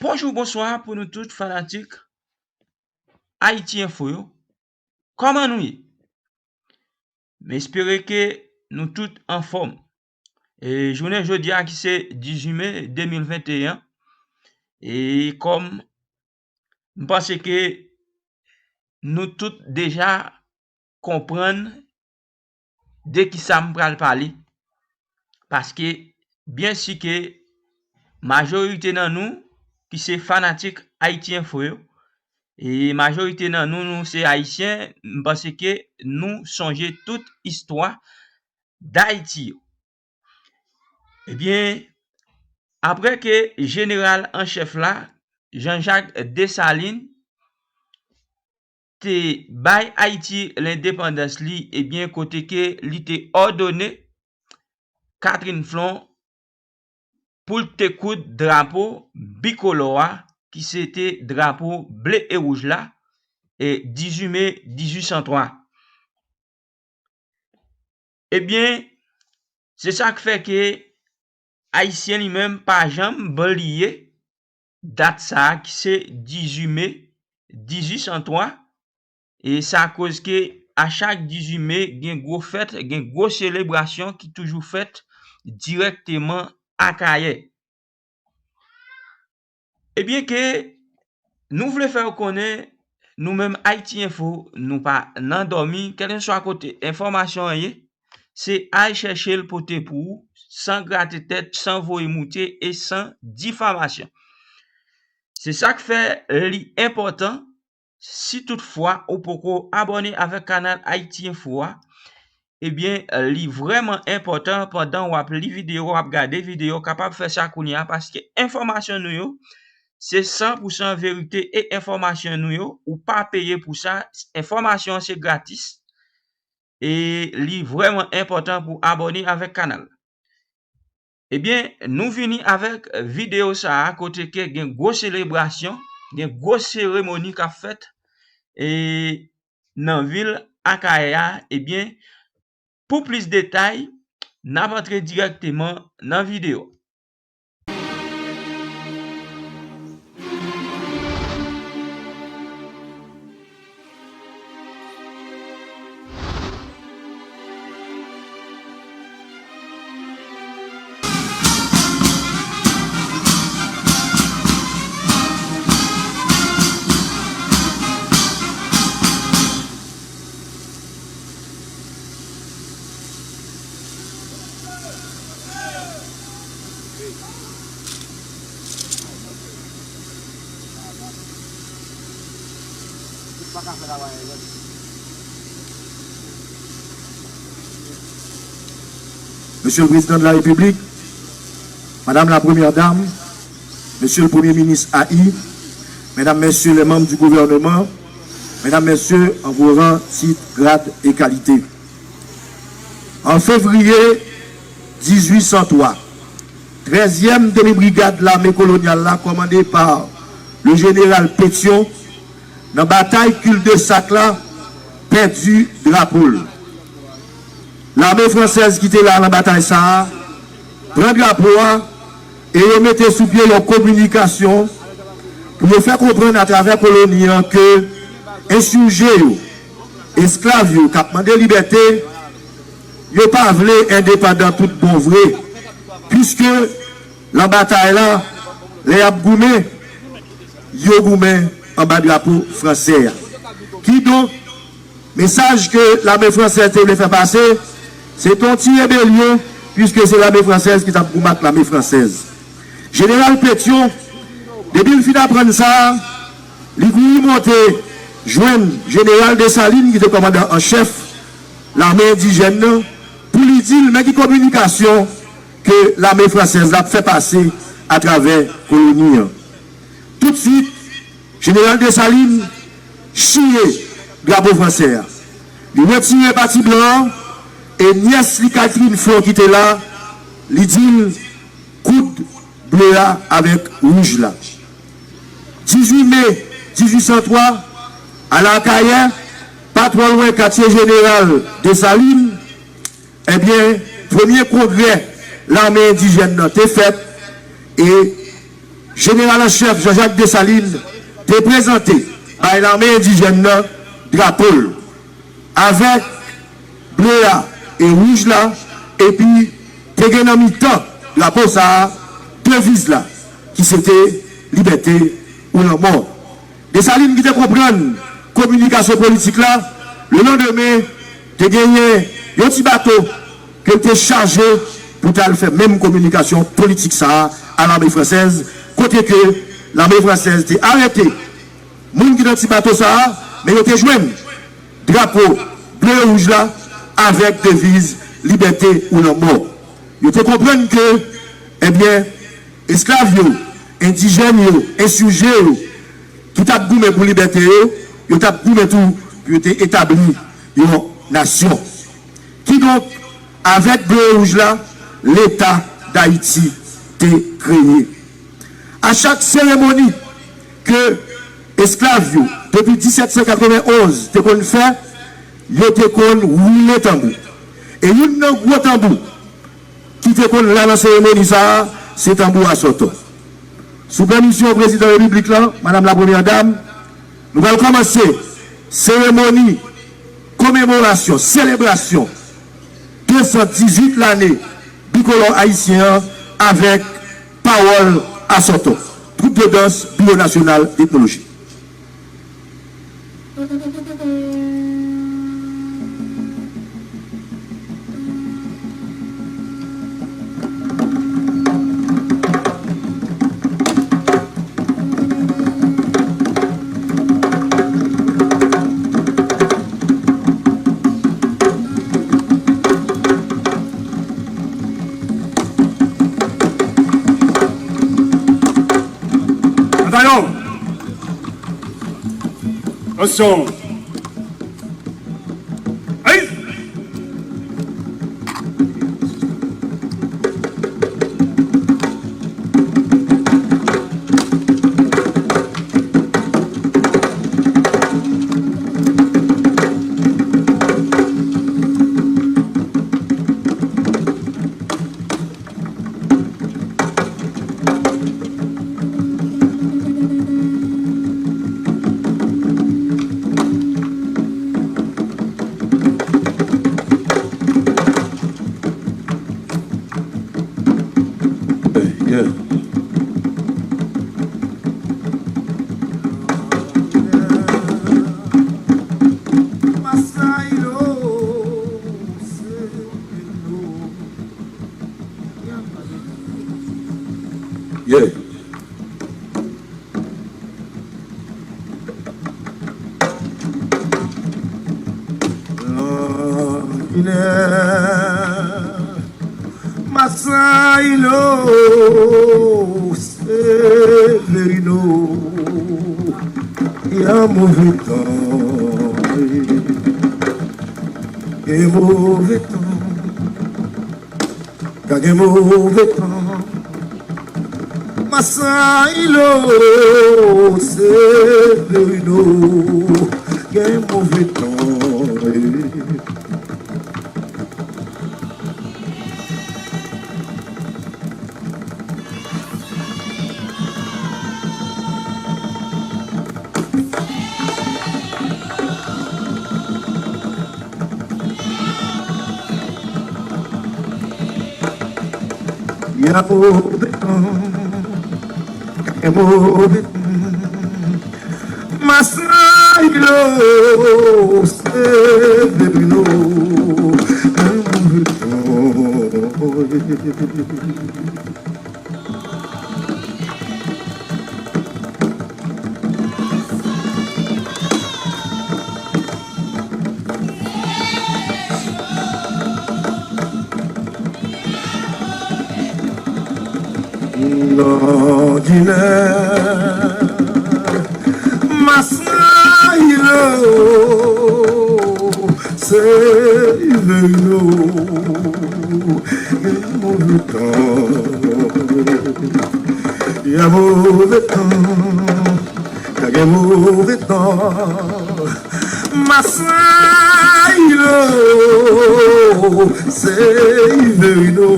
Bonjour, bonsoir pour nous tous fanatiques Haïti Info yo. Comment nous y? M'espérer que nous tous en forme. Et journée jeudi qui c'est 18 mai 2021 et comme je pense que nous tous déjà comprendre de qui ça me pral parler parce que bien sûr que majorité dans nous qui c'est fanatique Haïti Info yo, et majorité dans nous c'est haïtiens parce que nous songeons toute histoire d'Haïti. Eh bien, après que général en chef là, Jean-Jacques Dessalines, te bay Haïti l'indépendance li, eh bien, côté que li te ordonné Catherine Flon pour te coudre drapeau bicolore qui c'était drapeau bleu et rouge là, et 18 mai 1803. Eh bien, c'est ça qui fait que Haïtien lui-même pas jamais oublié date ça qui c'est 18 mai 1803 et ça cause que à chaque 18 mai gen gros fête, gen gros célébration qui toujours faite directement à Kaye. Eh bien que nous voulons faire connaître nous-mêmes Haïti Info, nous pas n'endormi, quel soit côté information c'est aller chercher le poté pour sans gratter tête, sans voyer mouter et sans diffamation. C'est ça qui fait l'important. Si toutefois ou pourquoi abonner avec canal Haïti Info, eh bien, li vraiment important pendant ou appeler vidéo, ou regarder vidéo capable faire ça kounya parce que information nous yo, c'est 100% vérité et information nous yo, ou pas payer pour ça. Information c'est gratis. Et li vraiment important pour abonner avec canal. Eh bien, nous venons avec vidéo ça à côté que gen grosse célébration, gen grosse cérémonie qu'a fait et dans ville Akaya. Eh bien, pour plus de détails, n'a pas entrer directement dans vidéo. Monsieur le Président de la République, Madame la Première Dame, Monsieur le Premier ministre AI, Mesdames, Messieurs les membres du gouvernement, Mesdames, Messieurs, en vos rangs, titres, grades et qualités. En février 1803, 13e demi-brigade de l'armée coloniale là, commandée par le général Pétion, dans la bataille cul-de-sac là, perdu drapeau. L'armée française qui était là dans la bataille ça, prend drapeau et remettait sous pied leur communication pour nous faire comprendre à travers la colonie que insurgés, esclaves, qui ont demandé liberté, ils n'ont pas voulu indépendant tout bon vrai. Puisque la bataille là, les Abgoumé, ils ont goumé en bas drapeau français. Qui donc, message que l'armée française voulait faire passer, c'est un petit rébellion, puisque c'est l'armée française qui a combattu l'armée française. Général Pétion, depuis le fin d'apprendre ça, il est monté, joindre général Dessalines, qui était commandant en chef, l'armée indigène, pour lui dire, mais qui communication que l'armée française a fait passer à travers la colonie. Tout de suite, général Dessalines, chié drapeau français. Il retire parti blanc, et nièce Catherine Flon qui était là, il dit coude bleu là avec rouge là. 18 mai 1803, à la Caille, pas trop loin quartier général Dessalines, eh bien, premier congrès, l'armée indigène a été fait et général en chef Jean-Jacques Dessalines te présenté par l'armée indigène drapeau avec bleu là et rouge là et puis te gagné en mi-temps drapeau ça devise là qui c'était liberté ou la mort. Dessalines qui te comprendre communication politique là le lendemain te gagné un petit bateau que tu es chargé pour faire même communication politique ça à l'armée française, côté que l'armée française t'a arrêté. Moun qui dans petit bateau ça, mais il te joint drapeau bleu et rouge là avec devise liberté ou la mort. Ils te comprennent que, eh bien, esclaves, indigènes, insurgés, qui t'a goumé pour liberté, ils t'a goumé tout pour établir une nation. Qui donc, avec bleu et rouge là, l'État d'Haïti t'est créé. À chaque cérémonie que esclaves, depuis 1791, te qu'on fait, ils te qu'on rouler tambour. Et une gros tambour qui te qu'on là dans la cérémonie, ça, c'est tambour à Soto. Sous permission du président de la République, là, Madame la Première Dame, nous allons commencer cérémonie, commémoration, célébration 218 l'année bicolore haïtien avec parole à Soto. Troupe de danse Bureau national d'ethnologie. Attention. Allez. Yeah. Masailo Severino ya mauvais temps et mauvais temps car mauvais temps Masailo Severino ya mauvais temps ya mauvais temps, ya mauvais temps, Masailo Severino, ya mauvais temps. L'ordinaire Masailo Severino ya mauvais temps, ya mauvais temps Masailo Severino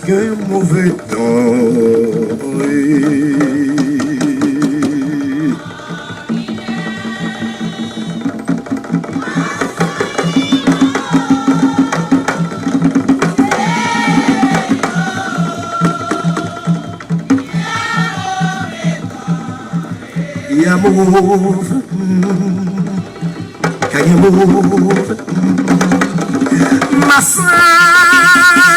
ya mauvais temps. move, can you move? Masailo,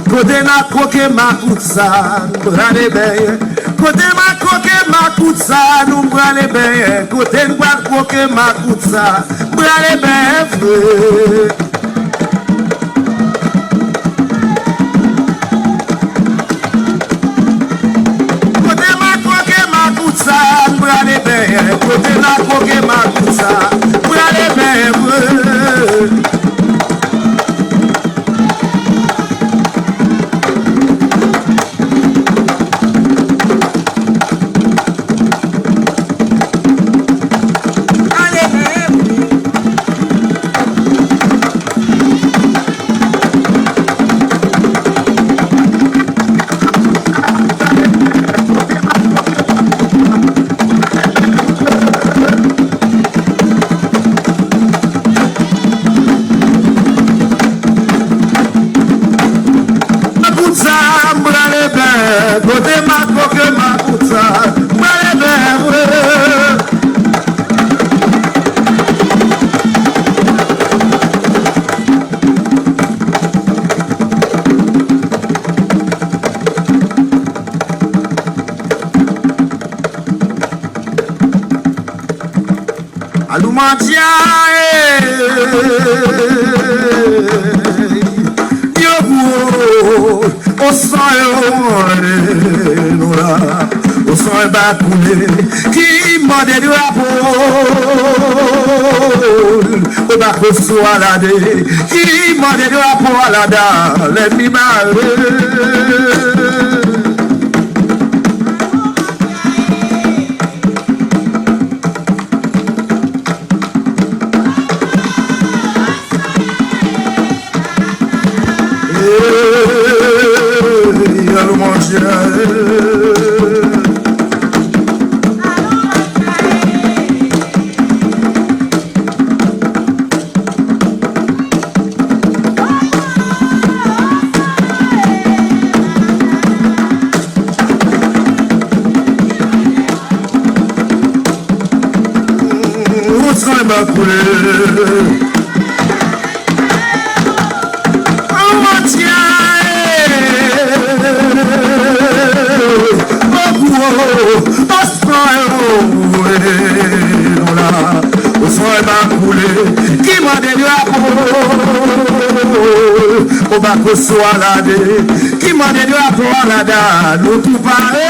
Kote ma koke makutsa, nou brale beye. Kote ma koke makutsa, nou brale beye. Kote n'gwa koke makutsa, brale beye fwe. Kote ma koke makutsa, brale beye. Kote na koke makutsa, brale beye fwe. Alumantia, au sang au sang bacoulé qui m'a des drapeaux au bac soit la dé qui m'a des drapeaux à la dalle l'ennemi qui m'a des drapeaux au bac soit la dé qui m'a des drapeaux à la dalle nous tout pareil.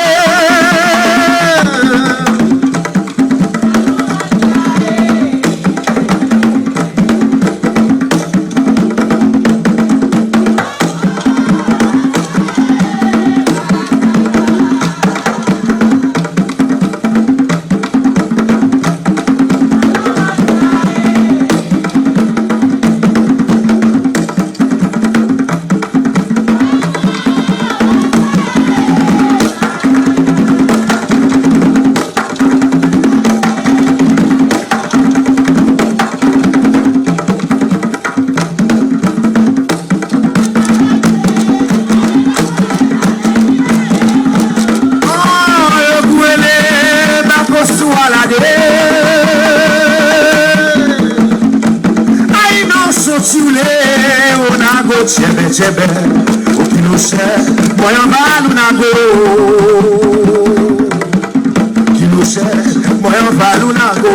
Chebe, o kilo moyen valou nago. Kilo moyen valou nago.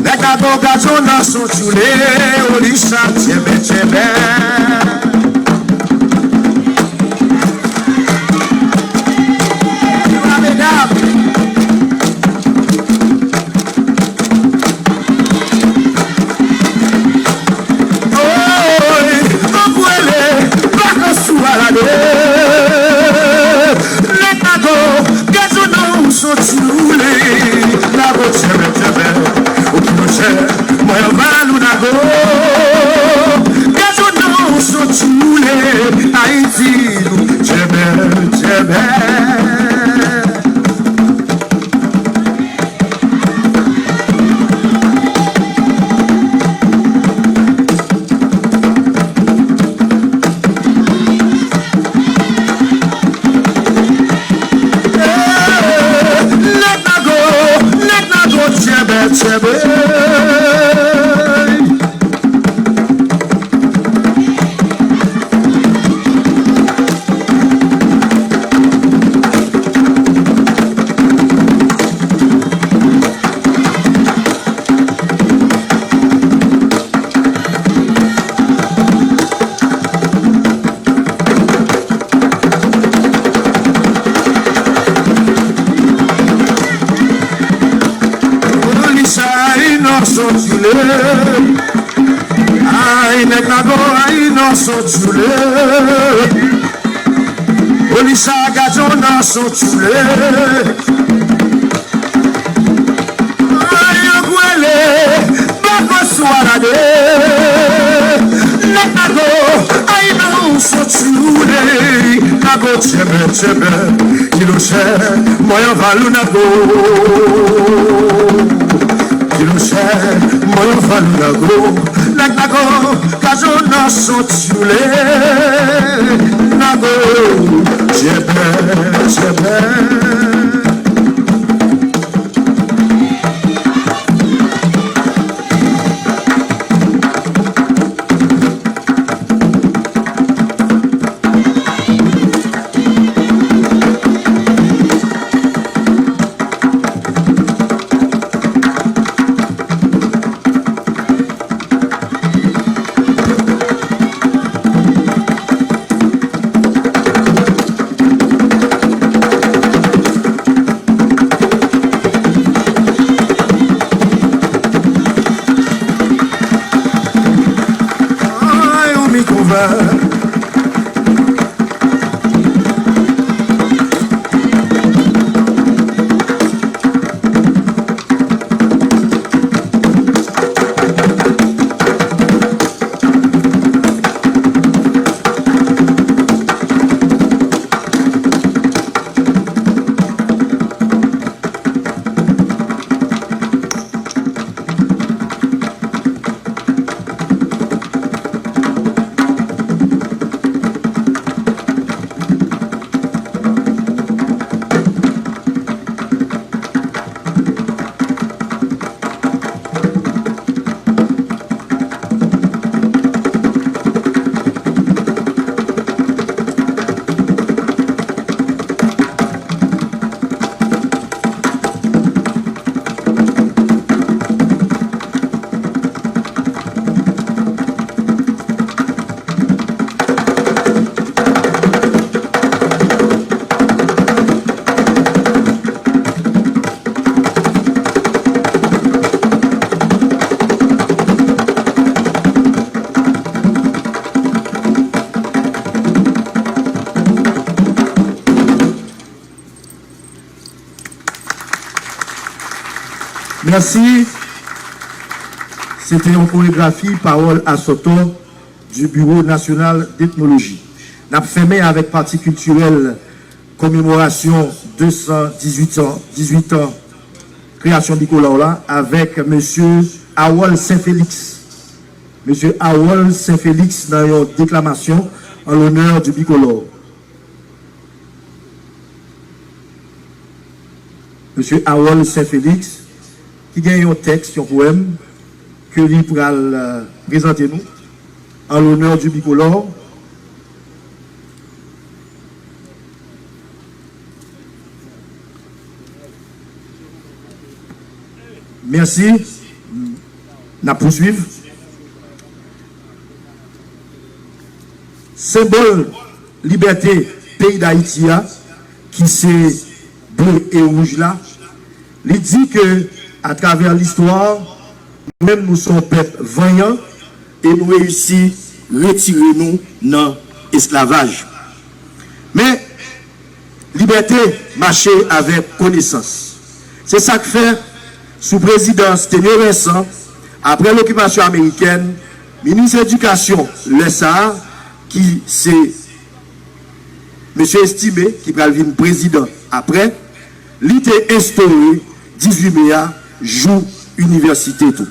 Neka go gazo na son chule, o lisa chebe. Ay, nekago, ay, no so chule. Olisa gajo no so chule. Ay, oguele, bako suarade. Nekago, ay, no so chule. Nago chebe, kiloshe, moyo valu nago. Kiloshe, moyo valu nago. Nago, kazo na so chule. Nago, chebe. Merci. C'était une chorégraphie, parole à Soto du Bureau national d'ethnologie. N'a fermé avec partie culturelle commémoration 218 ans création bicolore là avec monsieur Awol Saint-Félix. Monsieur Awol Saint-Félix dans une déclamation en l'honneur du bicolore. Monsieur Awol Saint-Félix qui gagne un texte, un poème que lui pourra présenter nous en l'honneur du bicolore. Merci. Nous poursuivons. Symbole liberté pays d'Haïti qui c'est bleu et rouge là, il dit que à travers l'histoire, nous-mêmes nous sommes peuple vaillant et nous réussissons à retirer nous dans l'esclavage. Mais liberté marcher avec connaissance. C'est ça que fait sous présidence Tenir Vincent, après l'occupation américaine, ministre de l'Éducation, le Sahara, qui c'est monsieur estimé, qui va devenir président après, il était instauré 18 mai, jour université tout.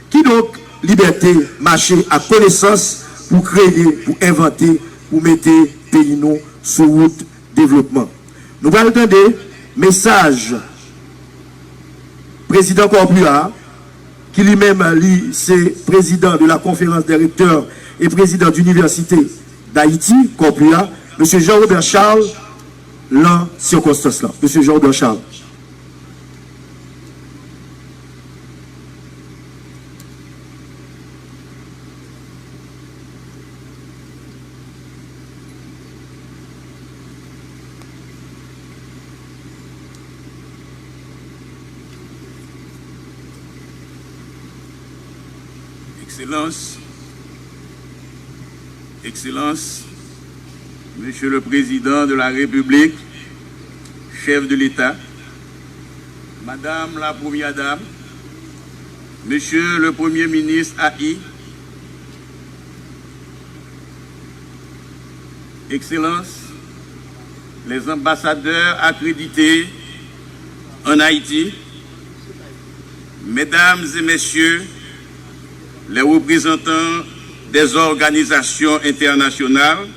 Qui donc liberté, marcher à connaissance pour créer, pour inventer, pour mettre pays nous sur route développement. Nous allons entendre message président Corpua, qui lui-même, c'est président de la conférence des recteurs et président d'université d'Haïti, Corpua, M. Jean-Robert Charles, dans circonstance là. M. Jean-Robert Charles. Excellences, Monsieur le Président de la République, chef de l'État, Madame la Première Dame, Monsieur le Premier ministre AI, Excellences, les ambassadeurs accrédités en Haïti, Mesdames et Messieurs, les représentants des organisations internationales,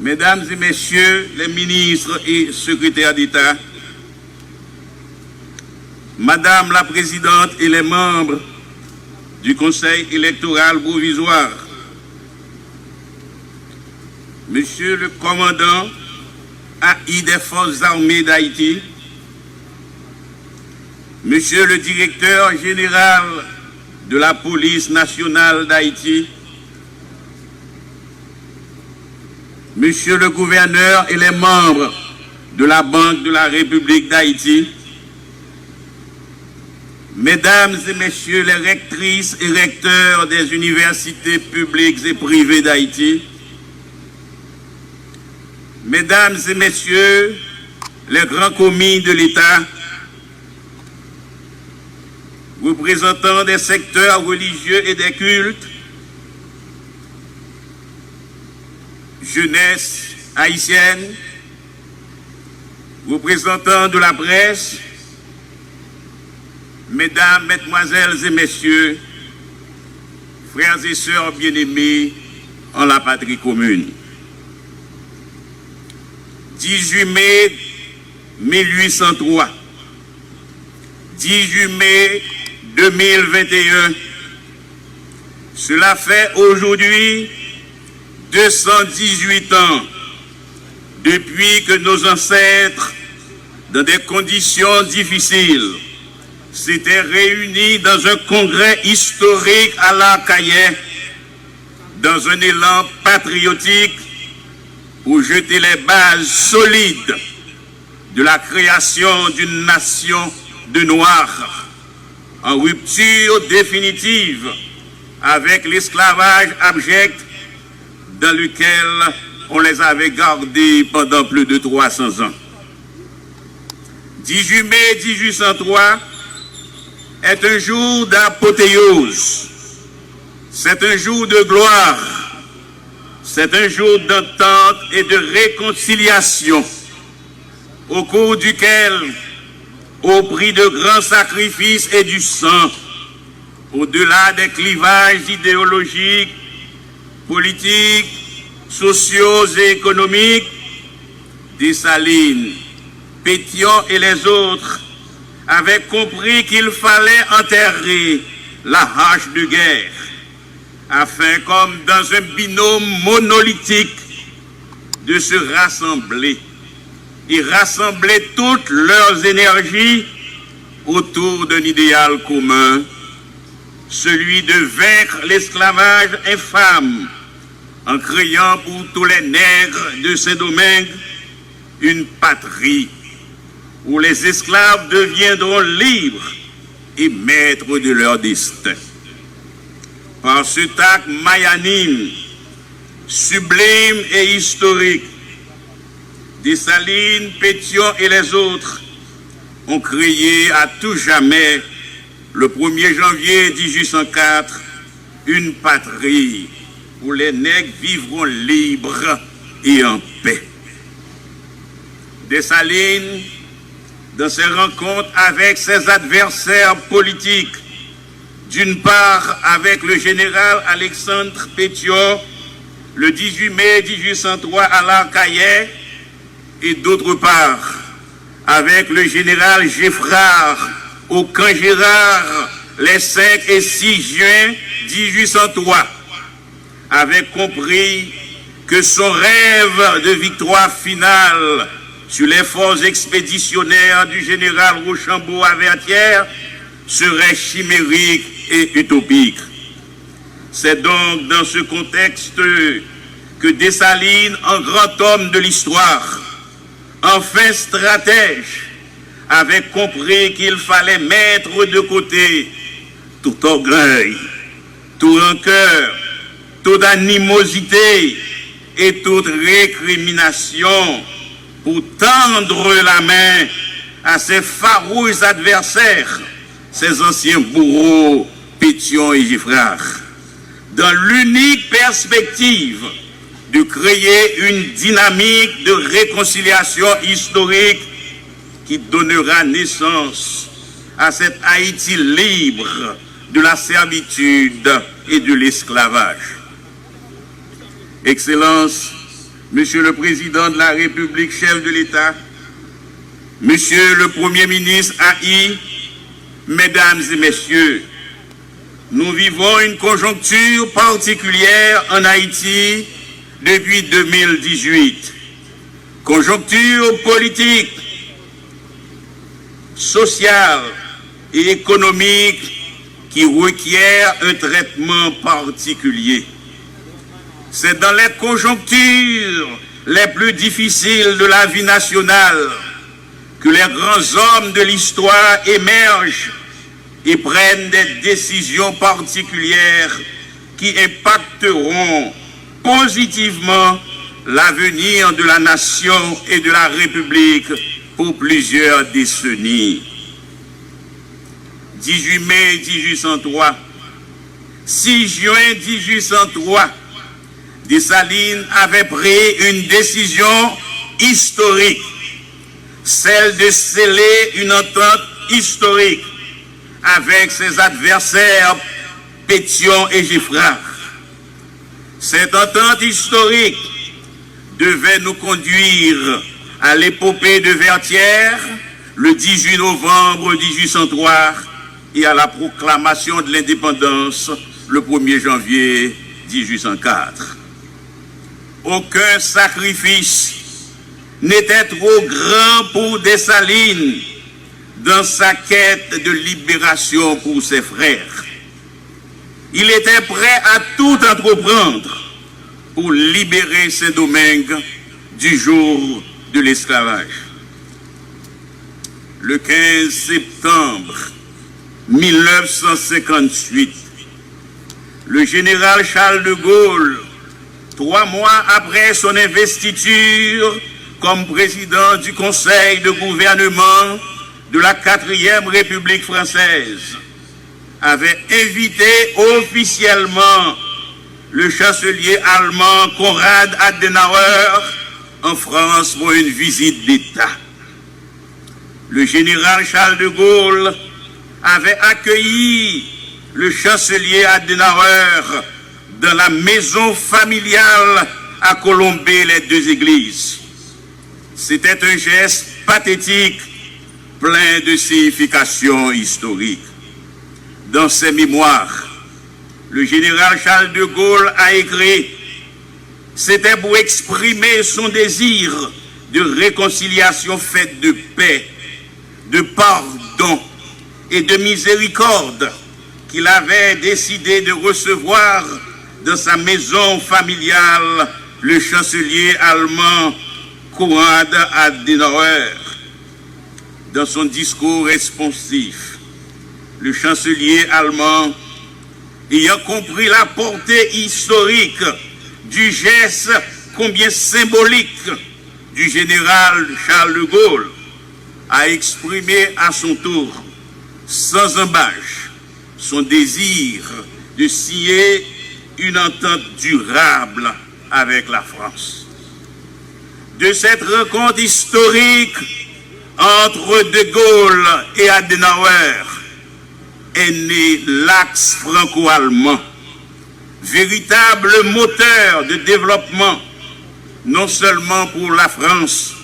Mesdames et Messieurs les ministres et secrétaires d'État, Madame la Présidente et les membres du Conseil électoral provisoire, Monsieur le Commandant AI des Forces armées d'Haïti, Monsieur le Directeur général de la police nationale d'Haïti, Monsieur le gouverneur et les membres de la Banque de la République d'Haïti, Mesdames et Messieurs les rectrices et recteurs des universités publiques et privées d'Haïti, Mesdames et Messieurs les grands commis de l'État, représentants des secteurs religieux et des cultes, jeunesse haïtienne, représentants de la presse, Mesdames, Mesdemoiselles et Messieurs, frères et sœurs bien-aimés en la patrie commune. 18 mai 1803, 18 mai 2021, cela fait aujourd'hui 218 ans depuis que nos ancêtres, dans des conditions difficiles, s'étaient réunis dans un congrès historique à La Cayenne, dans un élan patriotique pour jeter les bases solides de la création d'une nation de Noirs, en rupture définitive avec l'esclavage abject dans lequel on les avait gardés pendant plus de 300 ans. 18 mai 1803 est un jour d'apothéose, c'est un jour de gloire, c'est un jour d'entente et de réconciliation, au cours duquel, au prix de grands sacrifices et du sang, au-delà des clivages idéologiques, politiques, sociaux et économiques, Dessalines, Pétion et les autres avaient compris qu'il fallait enterrer la hache de guerre, afin, comme dans un binôme monolithique, de se rassembler et rassembler toutes leurs énergies autour d'un idéal commun, celui de vaincre l'esclavage infâme en créant pour tous les nègres de Saint-Domingue une patrie où les esclaves deviendront libres et maîtres de leur destin. Par ce acte magnanime, sublime et historique, Dessalines, Pétion et les autres ont créé à tout jamais, le 1er janvier 1804, une patrie où les nègres vivront libres et en paix. Dessalines, dans ses rencontres avec ses adversaires politiques, d'une part avec le général Alexandre Pétion, le 18 mai 1803 à l'Arcaillet, et d'autre part avec le général Geffrard au camp Gérard les 5 et 6 juin 1803, avait compris que son rêve de victoire finale sur les forces expéditionnaires du général Rochambeau à Vertières serait chimérique et utopique. C'est donc dans ce contexte que Dessalines, en grand homme de l'histoire, enfin stratège, avait compris qu'il fallait mettre de côté tout orgueil, tout rancœur, toute animosité et toute récrimination pour tendre la main à ses farouches adversaires, ses anciens bourreaux, Pétion et Geffrard, dans l'unique perspective de créer une dynamique de réconciliation historique qui donnera naissance à cette Haïti libre de la servitude et de l'esclavage. Excellences, Monsieur le Président de la République, chef de l'État, Monsieur le Premier ministre AI, Mesdames et Messieurs, nous vivons une conjoncture particulière en Haïti depuis 2018. Conjoncture politique, sociale et économique qui requiert un traitement particulier. C'est dans les conjonctures les plus difficiles de la vie nationale que les grands hommes de l'histoire émergent et prennent des décisions particulières qui impacteront positivement l'avenir de la nation et de la République pour plusieurs décennies. 18 mai 1803, 6 juin 1803, Dessalines avait pris une décision historique, celle de sceller une entente historique avec ses adversaires Pétion et Geffrard. Cette entente historique devait nous conduire à l'épopée de Vertières le 18 novembre 1803 et à la proclamation de l'indépendance le 1er janvier 1804. Aucun sacrifice n'était trop grand pour Dessalines dans sa quête de libération pour ses frères. Il était prêt à tout entreprendre pour libérer Saint-Domingue du joug de l'esclavage. Le 15 septembre 1958, le général Charles de Gaulle, 3 mois après son investiture comme président du Conseil de gouvernement, de la 4e République française avait invité officiellement le chancelier allemand Konrad Adenauer en France pour une visite d'État. Le général Charles de Gaulle avait accueilli le chancelier Adenauer dans la maison familiale à Colombey-les-Deux-Églises. C'était un geste pathétique, plein de signification historique. Dans ses mémoires, le général Charles de Gaulle a écrit « C'était pour exprimer son désir de réconciliation faite de paix, de pardon et de miséricorde qu'il avait décidé de recevoir dans sa maison familiale le chancelier allemand Konrad Adenauer. » Dans son discours responsif, le chancelier allemand, ayant compris la portée historique du geste combien symbolique du général Charles de Gaulle, a exprimé à son tour, sans embâche, son désir de signer une entente durable avec la France. De cette rencontre historique entre De Gaulle et Adenauer est né l'axe franco-allemand, véritable moteur de développement, non seulement pour la France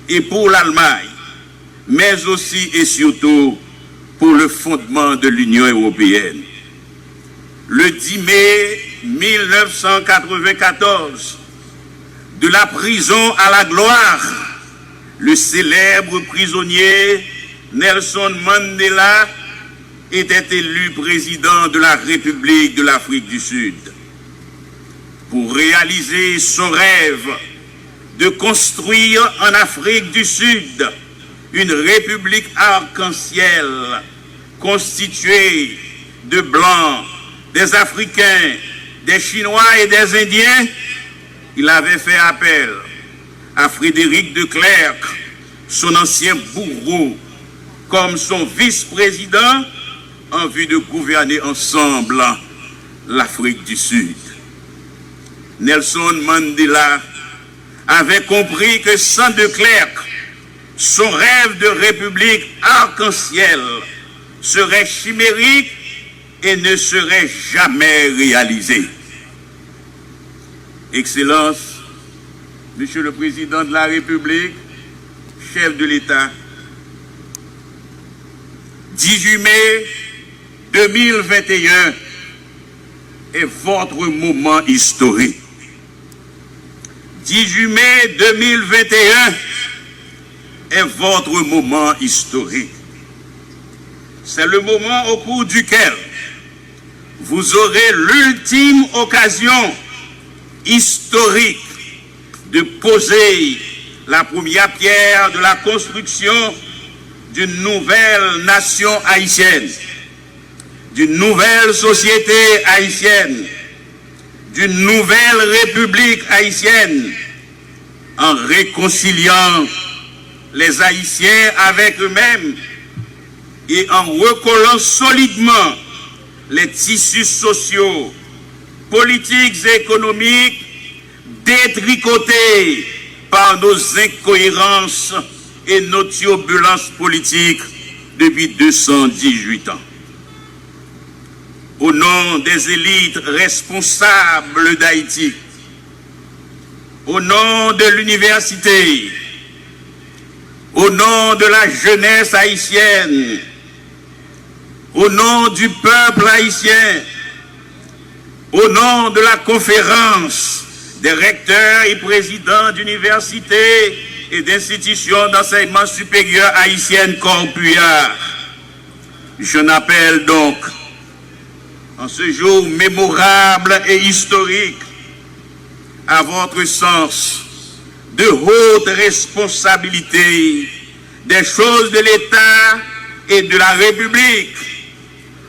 et pour l'Allemagne, mais aussi et surtout pour le fondement de l'Union européenne. Le 10 mai 1994, de la prison à la gloire, le célèbre prisonnier Nelson Mandela était élu président de la République de l'Afrique du Sud. Pour réaliser son rêve de construire en Afrique du Sud une république arc-en-ciel constituée de Blancs, des Africains, des Chinois et des Indiens, il avait fait appel à Frédéric de Klerk, son ancien bourreau, comme son vice-président en vue de gouverner ensemble l'Afrique du Sud. Nelson Mandela avait compris que sans de Klerk, son rêve de république arc-en-ciel serait chimérique et ne serait jamais réalisé. Excellences, Monsieur le Président de la République, chef de l'État, 18 mai 2021 est votre moment historique. 18 mai 2021 est votre moment historique. C'est le moment au cours duquel vous aurez l'ultime occasion historique de poser la première pierre de la construction d'une nouvelle nation haïtienne, d'une nouvelle société haïtienne, d'une nouvelle république haïtienne, en réconciliant les Haïtiens avec eux-mêmes et en recollant solidement les tissus sociaux, politiques et économiques détricotés par nos incohérences et nos turbulences politiques depuis 218 ans. Au nom des élites responsables d'Haïti, au nom de l'université, au nom de la jeunesse haïtienne, au nom du peuple haïtien, au nom de la conférence des recteurs et présidents d'universités et d'institutions d'enseignement supérieur haïtiennes Corpuyard, je n'appelle donc en ce jour mémorable et historique à votre sens de haute responsabilité des choses de l'État et de la République,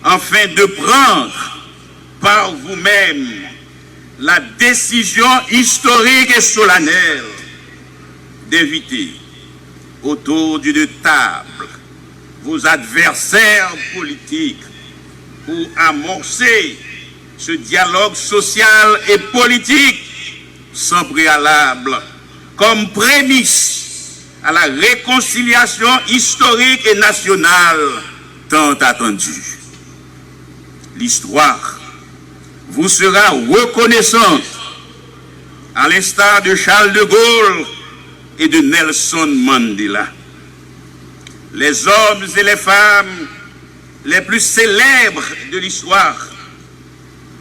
afin de prendre par vous-même la décision historique et solennelle d'éviter autour d'une table vos adversaires politiques pour amorcer ce dialogue social et politique sans préalable, comme prémisse à la réconciliation historique et nationale tant attendue. L'histoire vous sera reconnaissante, à l'instar de Charles de Gaulle et de Nelson Mandela. Les hommes et les femmes les plus célèbres de l'histoire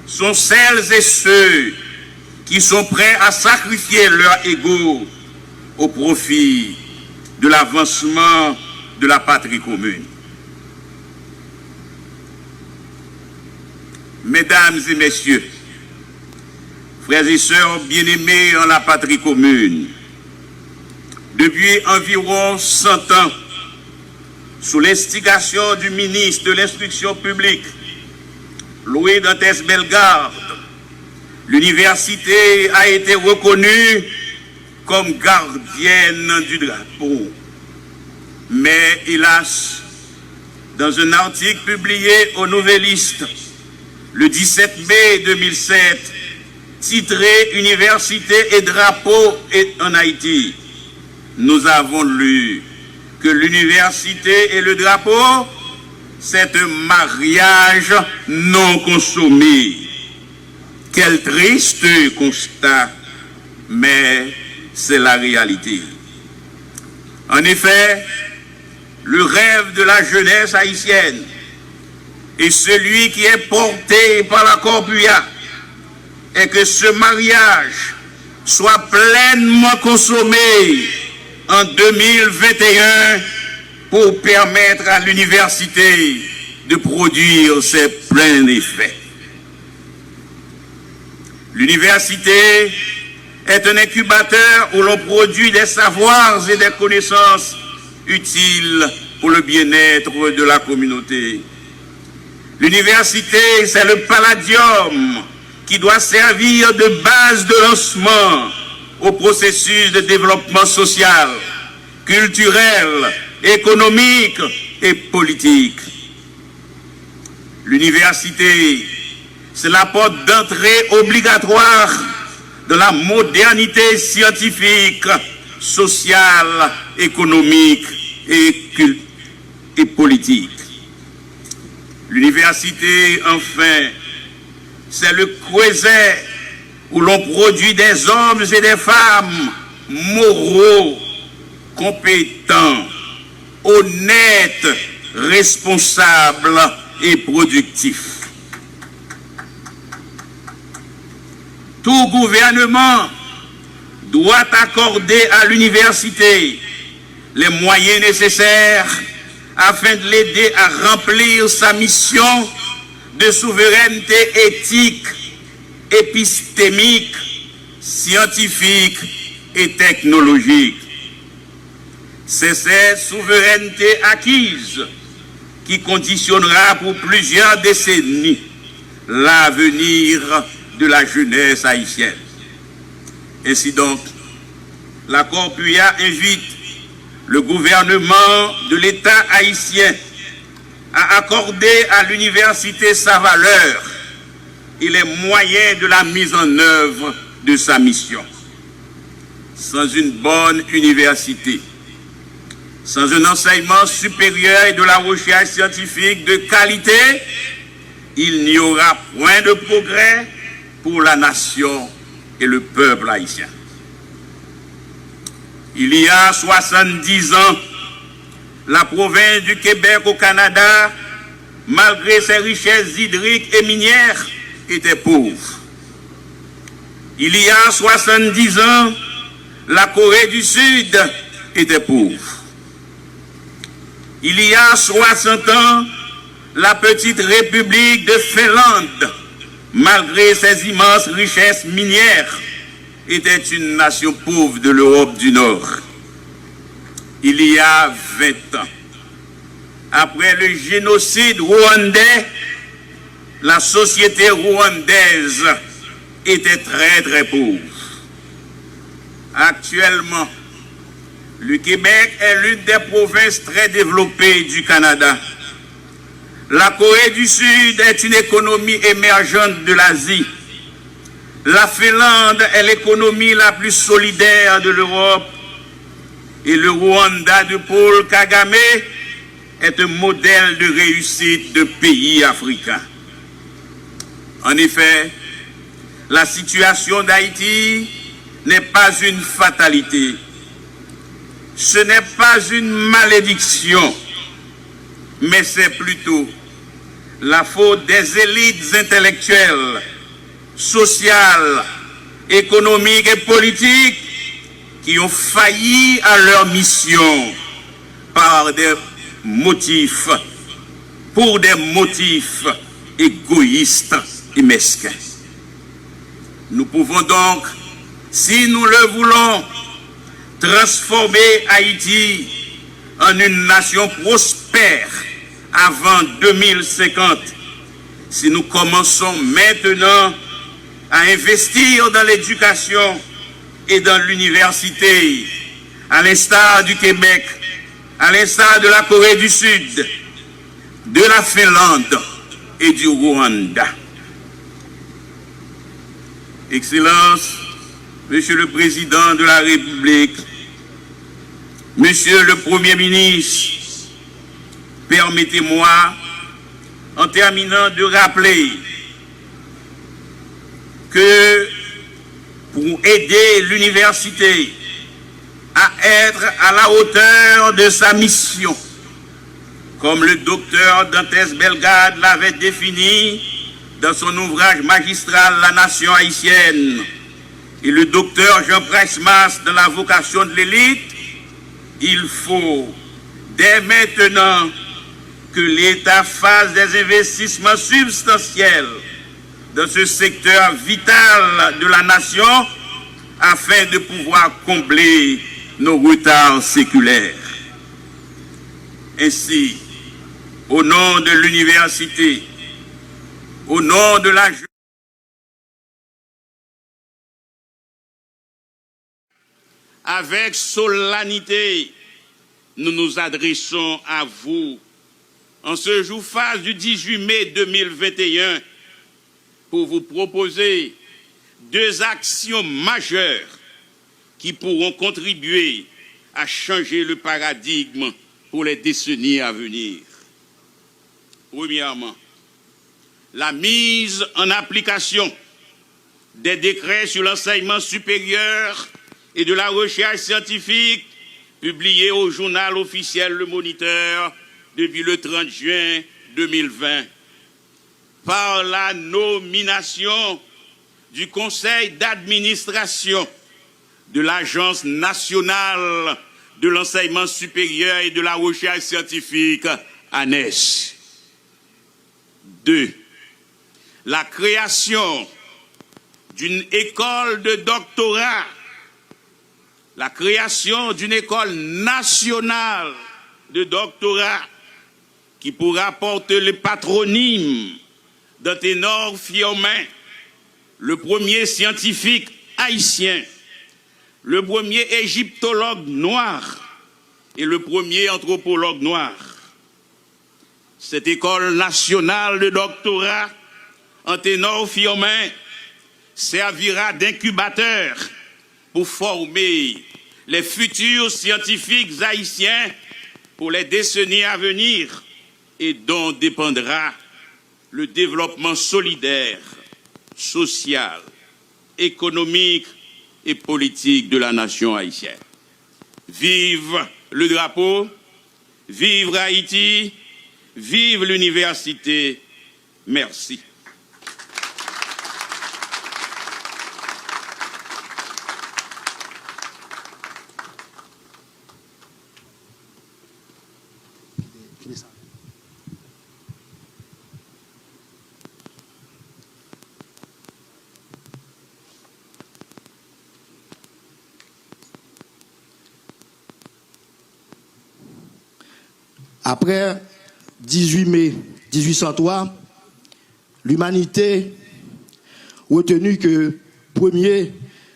sont celles et ceux qui sont prêts à sacrifier leur ego au profit de l'avancement de la patrie commune. Mesdames et messieurs, frères et sœurs bien-aimés en la patrie commune, depuis environ 100 ans, sous l'instigation du ministre de l'Instruction publique, Louis Dantes Bellegarde, l'université a été reconnue comme gardienne du drapeau. Mais hélas, dans un article publié au Nouvelliste le 17 mai 2007, titré « Université et drapeau en Haïti », nous avons lu que l'université et le drapeau, c'est un mariage non consommé. Quel triste constat, mais c'est la réalité. En effet, le rêve de la jeunesse haïtienne et celui qui est porté par la Corpua est que ce mariage soit pleinement consommé en 2021 pour permettre à l'université de produire ses pleins effets. L'université est un incubateur où l'on produit des savoirs et des connaissances utiles pour le bien-être de la communauté. L'université, c'est le palladium qui doit servir de base de lancement au processus de développement social, culturel, économique et politique. L'université, c'est la porte d'entrée obligatoire de la modernité scientifique, sociale, économique et politique. L'université, enfin, c'est le creuset où l'on produit des hommes et des femmes moraux, compétents, honnêtes, responsables et productifs. Tout gouvernement doit accorder à l'université les moyens nécessaires afin de l'aider à remplir sa mission de souveraineté éthique, épistémique, scientifique et technologique. C'est cette souveraineté acquise qui conditionnera pour plusieurs décennies l'avenir de la jeunesse haïtienne. Ainsi donc, la Corpua invite le gouvernement de l'État haïtien à accorder à l'université sa valeur et les moyens de la mise en œuvre de sa mission. Sans une bonne université, sans un enseignement supérieur et de la recherche scientifique de qualité, il n'y aura point de progrès pour la nation et le peuple haïtien. Il y a 70 ans, la province du Québec au Canada, malgré ses richesses hydriques et minières, était pauvre. Il y a 70 ans, la Corée du Sud était pauvre. Il y a 60 ans, la petite République de Finlande, malgré ses immenses richesses minières, était une nation pauvre de l'Europe du Nord. Il y a 20 ans, après le génocide rwandais, la société rwandaise était très très pauvre. Actuellement, Le Québec est l'une des provinces très développées du Canada. La Corée du Sud est une économie émergente de l'Asie. La Finlande est l'économie la plus solidaire de l'Europe. Et le Rwanda de Paul Kagame est un modèle de réussite de pays africains. En effet, la situation d'Haïti n'est pas une fatalité. Ce n'est pas une malédiction, mais c'est plutôt la faute des élites intellectuelles, sociales, économiques et politiques qui ont failli à leur mission par des motifs, pour des motifs égoïstes et mesquins. Nous pouvons donc, si nous le voulons, transformer Haïti en une nation prospère avant 2050, si nous commençons maintenant à investir dans l'éducation et dans l'université, à l'instar du Québec, à l'instar de la Corée du Sud, de la Finlande et du Rwanda. Excellences, Monsieur le Président de la République, Monsieur le Premier ministre, permettez-moi, en terminant, de rappeler que pour aider l'université à être à la hauteur de sa mission, comme le docteur Dantes Bellegarde l'avait défini dans son ouvrage magistral « La nation haïtienne », et le docteur Jean Presmas dans la vocation de l'élite, il faut dès maintenant que l'État fasse des investissements substantiels dans ce secteur vital de la nation afin de pouvoir combler nos retards séculaires. Ainsi, au nom de l'université, au nom de la avec solennité, nous nous adressons à vous en ce jour phase du 18 mai 2021 pour vous proposer deux actions majeures qui pourront contribuer à changer le paradigme pour les décennies à venir. Premièrement, la mise en application des décrets sur l'enseignement supérieur et de la recherche scientifique publiés au journal officiel Le Moniteur depuis le 30 juin 2020, par la nomination du conseil d'administration de l'Agence nationale de l'enseignement supérieur et de la recherche scientifique, ANES. 2. La création d'une école de doctorat, la création d'une école nationale de doctorat qui pourra porter le patronyme d'Anténor Fiormain, le premier scientifique haïtien, le premier égyptologue noir et le premier anthropologue noir. Cette école nationale de doctorat, Anténor Fiormain, servira d'incubateur pour former les futurs scientifiques haïtiens pour les décennies à venir et dont dépendra le développement solidaire, social, économique et politique de la nation haïtienne. Vive le drapeau, vive Haïti, vive l'université. Merci. Après 18 mai 1803, l'humanité retenu que première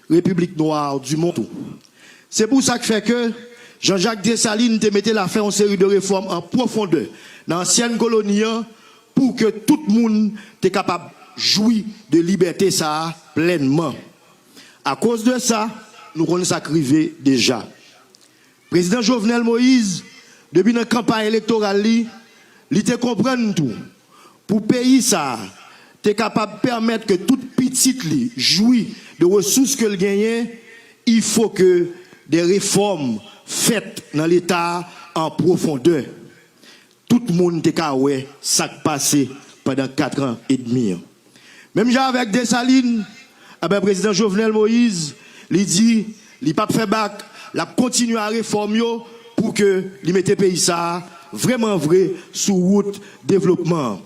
république noire du monde. C'est pour ça que fait que Jean-Jacques Dessalines te mettait la fin en série de réformes en profondeur dans l'ancienne colonie pour que tout le monde soit capable de jouir de liberté ça pleinement. À cause de ça, nous connaissons ça déjà. Président Jovenel Moïse, depuis la campagne électorale, il te comprend tout. Pour pays ça, tu es capable de permettre que toute petite jouit de ressources que le gagne, il faut que des réformes faites dans l'État en profondeur. Tout le monde est capable ça passé pendant 4 ans et demi. Même avec Dessalines, le président Jovenel Moïse, il dit, il n'a pas fait bac, il a continué à réformer pour que il mette le pays ça vraiment vrai sous route développement.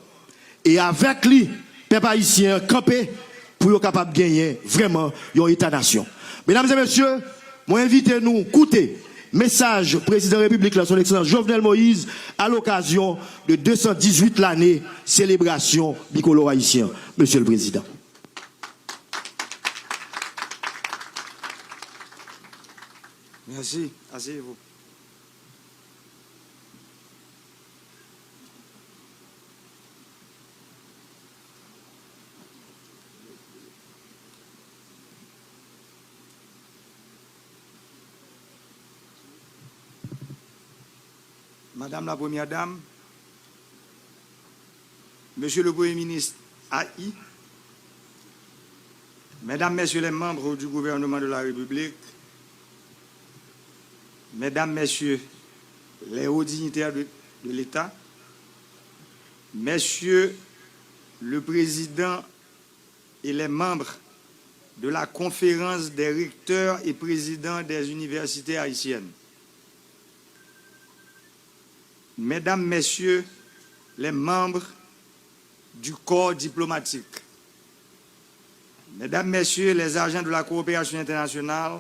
Et avec lui, peuple haïtien campé pour être capable de gagner vraiment un État-nation. Mesdames et messieurs, moi invitez nous écouter message président de la République, son excellence Jovenel Moïse, à l'occasion de 218 l'année célébration bicolore haïtien. Monsieur le Président. Merci, asseyez-vous. Madame la Première Dame, Monsieur le Premier ministre AI, Mesdames, Messieurs les membres du gouvernement de la République, Mesdames, Messieurs les hauts dignitaires de l'État, Messieurs le Président et les membres de la conférence des recteurs et présidents des universités haïtiennes, Mesdames, Messieurs les membres du corps diplomatique, Mesdames, Messieurs les agents de la coopération internationale,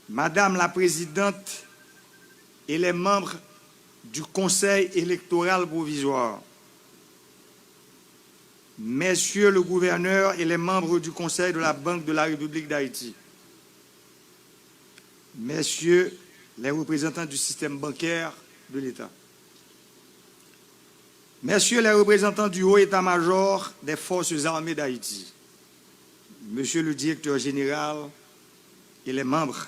Madame la Présidente et les membres du Conseil électoral provisoire, Messieurs le gouverneur et les membres du Conseil de la Banque de la République d'Haïti, Messieurs les représentants du système bancaire de l'État, Messieurs les représentants du haut état-major des forces armées d'Haïti, Monsieur le directeur général et les membres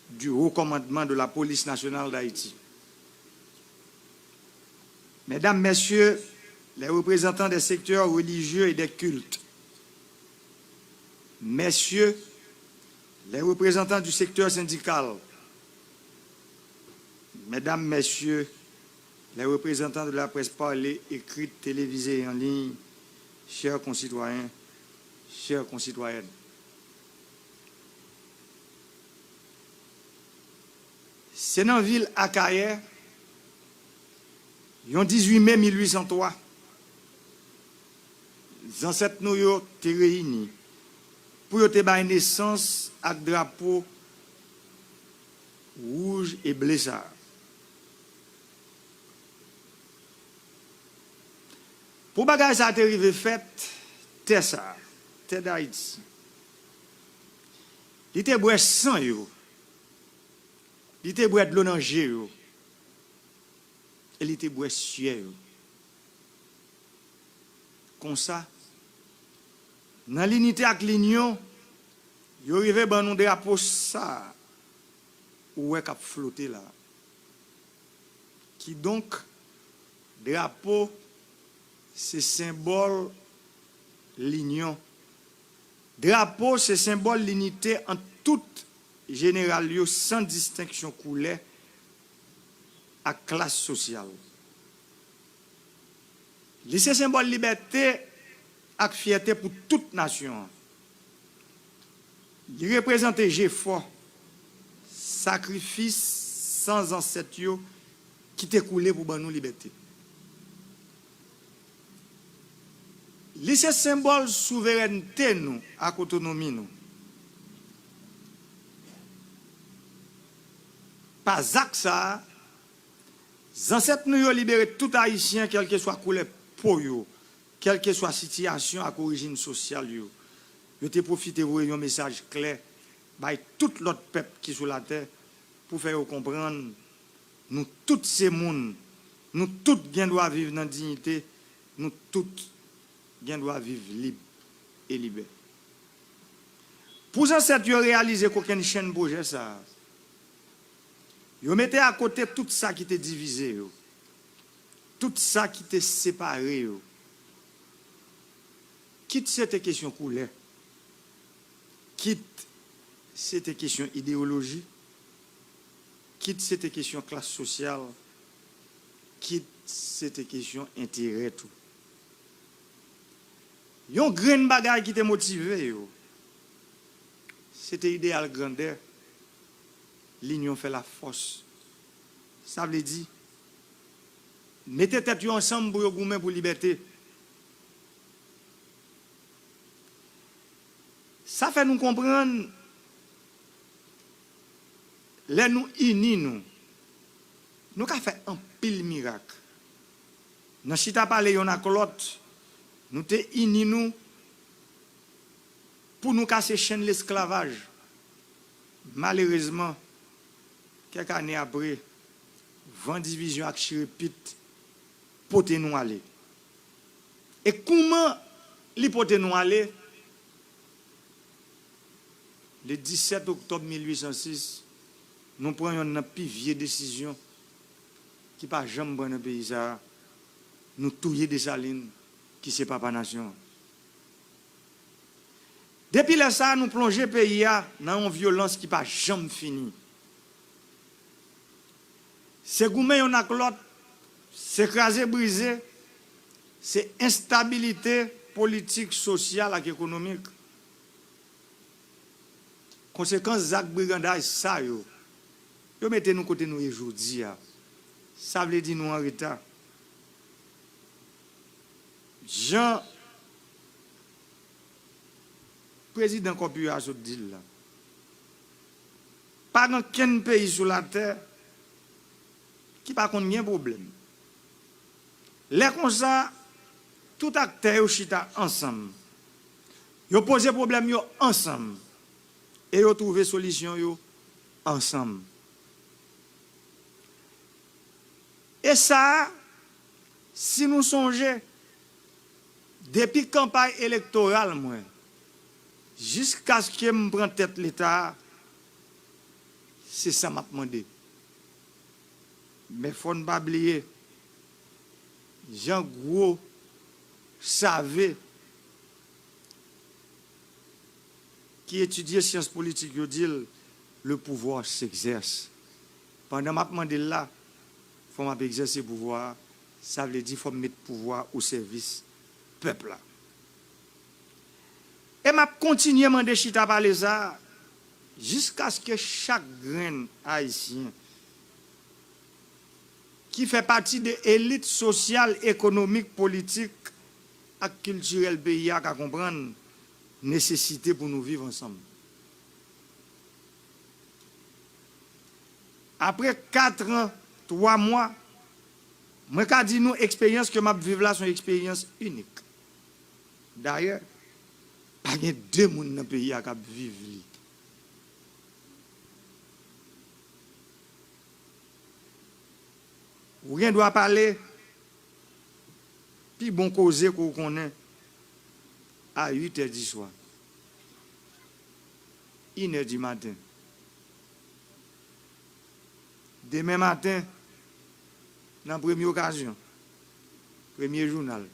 du haut commandement de la police nationale d'Haïti, Mesdames, Messieurs les représentants des secteurs religieux et des cultes, Messieurs les représentants du secteur syndical, Mesdames, Messieurs les représentants de la presse parlée, écrite, télévisée et en ligne, chers concitoyens, chères concitoyennes. C'est dans la ville Akaye, le 18 mai 1803, les ancêtres nous ont été réunis pour te donner naissance à drapeau rouge et blessard. Pour bagage ça a arrivé fait, t'es ça, t'es d'Haïti. Il était boire sang yo. Il était boire de l'eau dans yo. Et il était boire sueur yo. Comme ça, dans l'unité avec l'union, il arrivé dans un drapeau ça, où est cap flotter là. Qui donc, drapeau, c'est symbole l'union. Drapeau, c'est symbole l'unité en toute générale, sans distinction couleur à classe sociale. C'est symbole liberté et fierté pour toute nation. Il représente effort, sacrifice sans ancêtre qui t'est coulé pour nous liberté. C'est symbole souveraineté nous, à autonomie nous. Pas ça, les ancêtres nous ont libéré tout haïtien, quel que soit couleur pour eux, quelle que soit situation à origine sociale. Ils ont profité de un message clair, by tout l'autre peuple qui est sur la terre, pour faire comprendre, nous tous ces mondes, nous tous doivent vivre dans la dignité, nous tous doivent vivre libre et libre. Pour ça, c'est de réaliser qu'aucune chaîne projet ça. Vous mettez à côté tout ça qui était divisé, tout ça qui était séparé. Quitte cette question couleur, quitte cette question idéologie, quitte cette question classe sociale, quitte cette question intérêt tout. Yon grain bagay qui te motivé, c'était idéal grandeur. L'union fait la force. Ça veut dire, mettez tête ensemble pour vous pour liberté. Ça fait nous comprendre, les nous unis, nous avons fait un pile miracle. Dans chita parler yon ak l'autre, nous te unis nous pour nous casser chaîne l'esclavage. Malheureusement, quelques années après, 20 divisions avec Chirépit, pote nous aller. Et comment les pote nous aller? Le 17 octobre 1806, nous prenons une plus vieille décision qui n'a jamais dans le pays. Nous touillons des salines qui ne sont pas nation. Depuis là, ça, nous plongeons le pays dans une violence qui n'a jamais fini. C'est gourmet, on a l'autre, c'est écrasé, brisé, c'est instabilité politique, sociale et économique. Conséquence Zach brigandage ça yo mettez nous côté nous aujourd'hui ça veut dire nous en retard. Jean président Kopia a dit là pas dans aucun pays sur la terre qui pas connaît un problème. Les comme ça tout acteur chita ensemble. Yo poser problème yo ensemble. Et vous trouvez solution ensemble. Et ça, si nous songeons, depuis la campagne électorale, jusqu'à ce que je me prenne tête l'État, c'est ça que je demandé. Mais il ne faut pas oublier, Jean Gros savait qui étudie sciences politiques, il dit le pouvoir s'exerce. Pendant que je demande là, il faut exercer le pouvoir, ça veut dire qu'il faut mettre le pouvoir au service du peuple. Et je continue à demander chita parler ça jusqu'à ce que chaque grain haïtien qui fait partie de l'élite sociale, économique, politique et culturelle pays à comprendre nécessité pour nous vivre ensemble. Après 4 ans, 3 mois, moi je dis nous expérience que je vivre là, c'est une expérience unique. D'ailleurs, pas de 2 personnes dans le pays qui vivent. Rien doit parler, puis bon causer qu'on connaît à 8h du soir. 1h du matin. Demain matin, dans la première occasion, premier journal,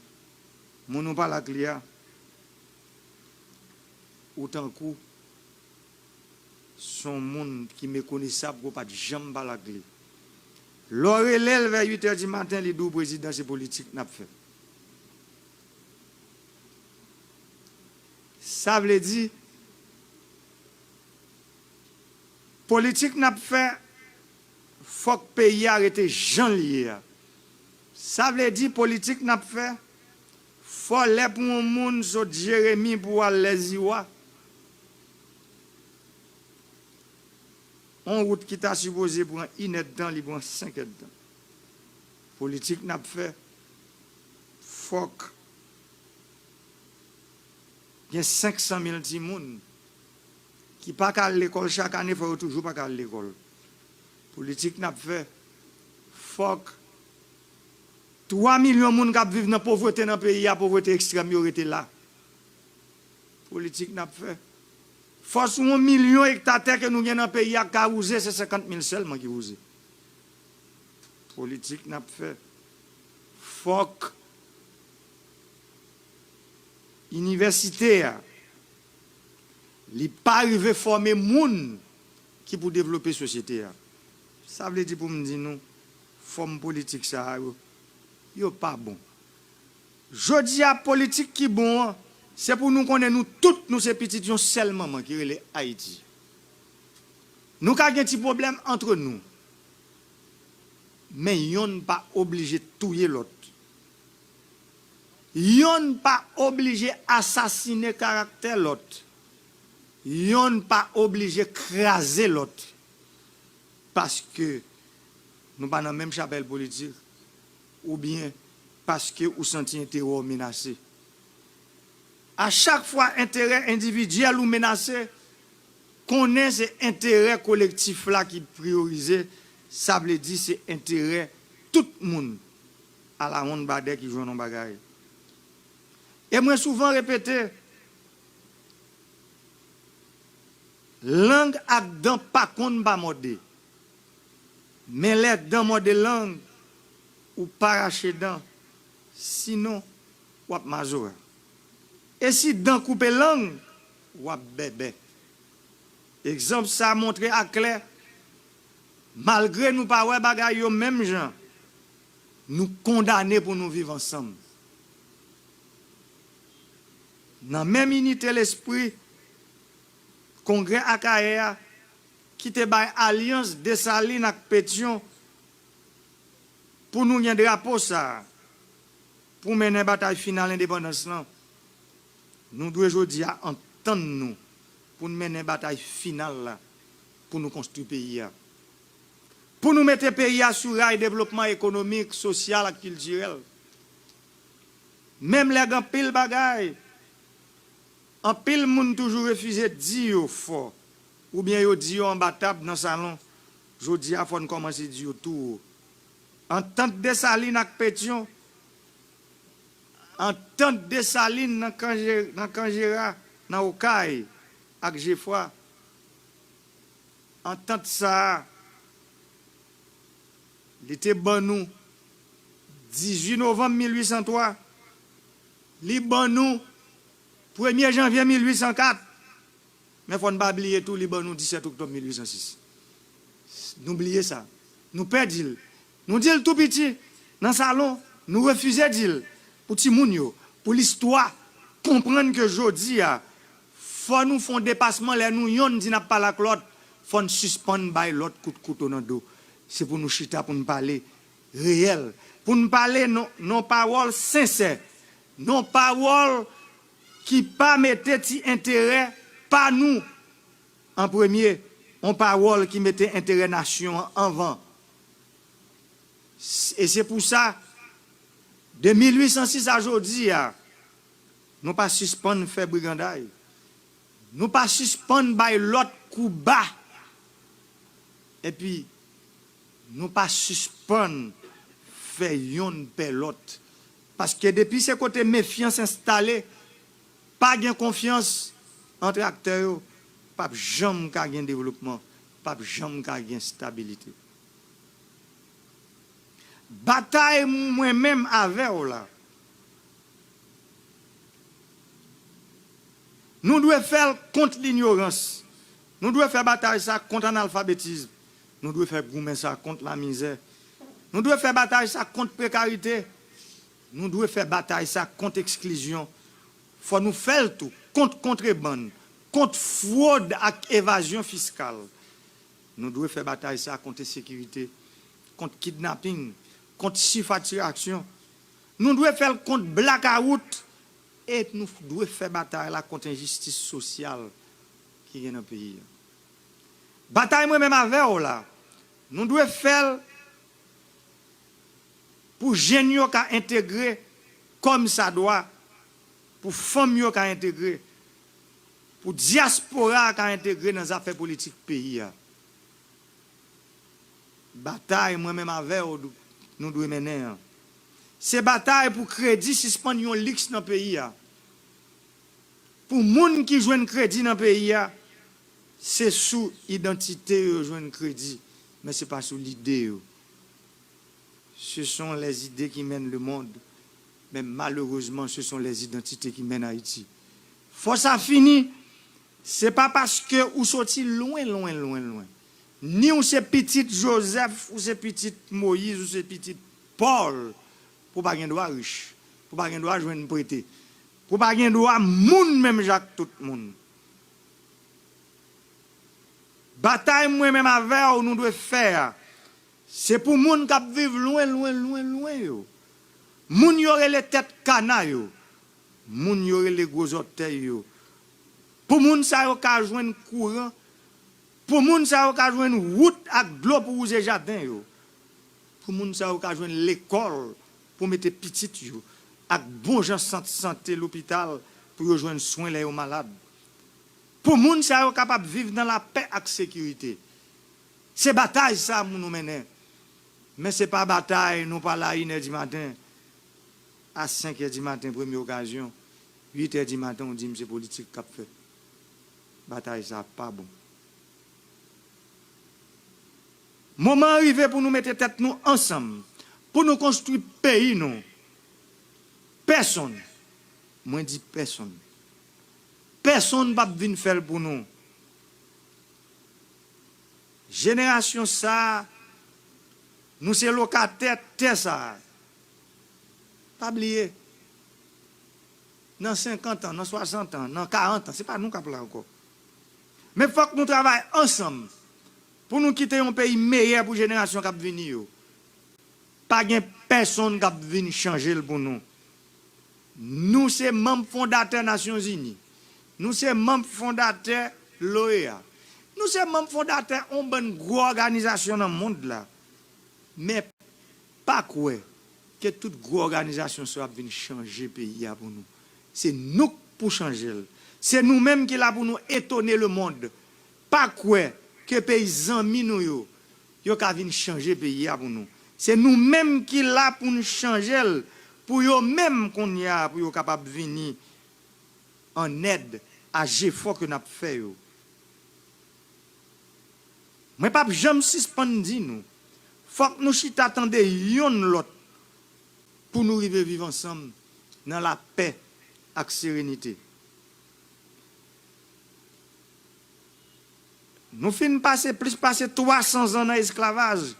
mon nom pas la clia, autant coup, son monde qui me connaît ça pour pas de jamais pas la clé. L'orelève vers 8h du matin, les 12 présidents politiques n'a fait. Ça veut dire, politique n'a fait, faut que le pays arrête Jean lié. Ça veut dire, politique n'a fait, faut aller pour un monde sur Jérémie pour aller les Iwa. On route qui t'a supposé pour 1 heure de temps, il prend 5 heures de temps. Politique n'a fait, faut que il y a 500 000 petits monde qui ne pas à l'école chaque année, il faut toujours pas à l'école. Politique n'a fait. Faut que 3 millions de gens qui vivent dans la pauvreté dans le pays, la pauvreté extrême, ils été là. Politique n'a fait. Faut que 1 million d'hectares que nous avons dans le pays, à carouser, c'est 50 000 seulement qui rousent. Politique n'a fait. Faut que l'université n'est pas arrivé à former des gens qui pour développer la société. Ça veut dire pour me dire nous, forme politique ça, yo pas bon. Je dis à politique qui bon, c'est pour nous connaître nous toutes nous ces petites gens seulement qui relèvent Haïti. Nous avons un petit problème entre nous. Mais yon pas obligé de tuer l'autre. Yon pas obligé d'assassiner caractère l'autre. Yon pas obligé d'écraser l'autre. Parce que nous pas dans la même chapelle politique. Ou bien parce que vous sentez un terror menacé. À chaque fois, intérêt individuel ou menacé, qu'on ait cet intérêt collectif là qui priorisé, ça veut dire c'est intérêt tout le monde à la ronde badé qui joue dans bagaille. Et moi souvent répété, langue ak dan pas kon ba modé. Mais les dans modé langue ou paracher dents, sinon ou ap mazo. Et si dans couper langue ou ap bébé. Exemple ça a montré à clair, malgré nous pas ouais bagay yo même gens, nous condamner pour nous vivre ensemble. Dans la même unité l'esprit, congrès Akaea, qui te bay alliance Dessalines avec Pétion, pour nous y a un drapeau ça, pour mener la bataille finale l'indépendance, nous devons aujourd'hui entendre nous, pour nous mener la bataille finale là, pour nous construire le pays. Pour nous mettre le pays sur rail développement économique, social et culturel. Même les gens pile bagaille, en pile moun toujours refusé de dire fort, ou bien yo dit en battable dans le salon, je dis à faut commencer à dire tout. En tant que Dessalines avec Pétion, en tant que Dessalines dans Kangera, dans Okaï, avec Geoffroy, en tant que ça, il était bon nous, 18 novembre 1803, il bon nous, 1er janvier 1804, mais il ne faut pas oublier tout, il bon nous, 17 octobre 1806. N'oubliez ça. Nous perdons. Nous disons tout petit, dans le salon, nous refusons de dire, pour tout le monde, pour l'histoire, comprendre que aujourd'hui, il faut nous faire un dépassement, nous ne disons pas la clotte, il faut nous suspendre l'autre coup de couteau dans le dos. C'est pour nous chita, pour nous parler réel, pour nous parler non paroles sincères, non paroles qui pas mettait intérêt, pas nous en premier, en parole qui mettait intérêt nation en avant. Et c'est pour ça, de 1806 à aujourd'hui, nous pas suspendre faire brigandaille. Nous pas suspendre l'autre coup bas. Et puis, nous pas suspendre faire yon pelote. Parce que depuis ce côté méfiance installée, pas de confiance entre acteurs, pas jamais de développement, pas jamais de stabilité. Bataille moi-même avec là. Nous devons faire contre l'ignorance. Nous devons faire bataille ça contre l'analphabétisme. Nous devons faire goumer ça contre la misère. Nous devons faire bataille ça contre la précarité. Nous devons faire bataille ça contre l'exclusion. Il faut nous faire tout contre contrebande, contre fraude et évasion fiscale. Nous devons faire bataille ça contre la sécurité, contre kidnapping, contre surfacturation. Nous devons faire contre blackout et nous devons faire bataille là contre l'injustice sociale qui est dans le pays. Bataille moi-même avec là. Nous devons faire pour jeunes qui intégrer comme ça doit, pour femmes qui intégrer, pour diaspora qui intégrer dans les affaires politiques du pays. bataille moi-même avec nous devons mener. C'est bataille pour crédit suspendre yon lix dans le pays. Pour les gens qui jouent un crédit dans le pays, c'est sous identité qui jouent un crédit, mais ce n'est pas sous l'idée. Ce sont les idées qui mènent le monde, mais malheureusement, ce sont les identités qui mènent Haïti. Faut ça finir. Ce n'est pas parce que vous sortez loin. Ni ou c'est petit Joseph, ou c'est petit Moïse, ou c'est petit Paul, pour pas gagner droit riche, pour pas gagner droit joindre prêter, pour pas gagner droit moun même Jacques tout le monde. Bataille moi même avec nous devons faire, c'est pour moun qui vivent loin yo. Moun yore les têtes canailles yo. Moun yore les gros orteils yo. Pour moun sa yo ka joindre courant, pour moun sa yo ka joindre route ak de l'eau pour user jardin yo. Pour moun sa yo ka joindre l'école pour mettre petite yo ak bon gens santé l'hôpital pour rejoindre soins les malades. Pour moun sa yo capable vivre dans la paix ak sécurité. C'est bataille ça nous mener. Mais c'est pas bataille nous pas là 1h du matin à 5h du matin première occasion, 8h du matin on dit c'est politique qu'a fait. Bataille ça pas bon. Moment arrivé pour nous mettre tête nous ensemble, pour nous construire pays nous. Personne, moi dis personne. Personne va venir faire pour nous. Génération ça, nous c'est locataire terre ça. Pas oublier. Dans 50 ans, dans 60 ans, dans 40 ans, c'est pas nous qui parlons encore. Mais il faut que nous travaillions ensemble pour nous quitter un pays meilleur pour la génération qui va venir. Pas de personne qui va venir changer pour nous. Nous sommes membres fondateurs des Nations Unies. Nous sommes membres fondateurs de l'OEA. Nous sommes membres fondateurs d'une bonne organisation dans le monde là. Mais pas quoi que toute grosse organisation soit venue changer le pays pour nous. C'est nous pour changer. C'est nous-mêmes qui là pour nous étonner le monde. Pas quoi que pays amis nous yo ka venir changer le pays pour nous. C'est nous-mêmes qui là pour nous changer pour yo même qu'on y a pour yo capable venir en aide à l'effort que nous avons fait yo. Mais pas jamais suspendre nous. Faut que nous chita attendre yon l'autre pour nous arriver vivre ensemble dans la paix et la sérénité. Nous finissons passer 300 ans dans l'esclavage.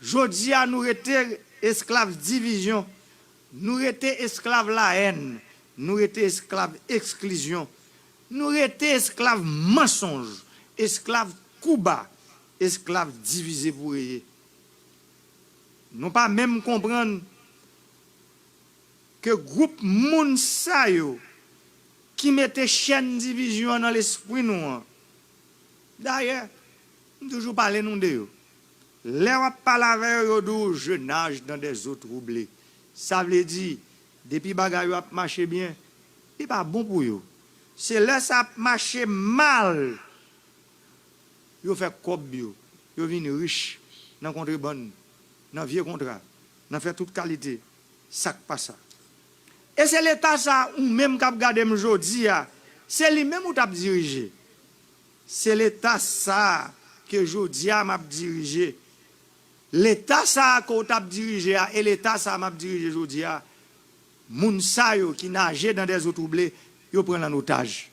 Jodi a nous été esclaves division, nous été esclaves la haine, nous été esclaves exclusion, nous été esclaves mensonge, esclaves coup bas, esclaves divisés pour rien. Nous pas même comprendre que groupe moun sa yo qui mettait chaîne division dans l'esprit nous. D'ailleurs, nous toujours parler nous de yo. Les on parle avec yo je nage dans des eaux troublées. Ça veut dire depuis bagay yo a marché bien, il pas bon pour yo. C'est là ça marché mal. Yo fait cob yo vinn riche dans contrebande, dans vieux contrat, dans fait toute qualité. Ça pas ça. Et c'est l'État ça ou même qui a gardé aujourd'hui, c'est lui-même qui a dirigé. C'est l'État ça que aujourd'hui m'a dirigé. L'État ça qu'on a dirigé et l'État ça m'a dirigé aujourd'hui. Moun sa yo qui nage dans des eaux troublées, yo prend en otage.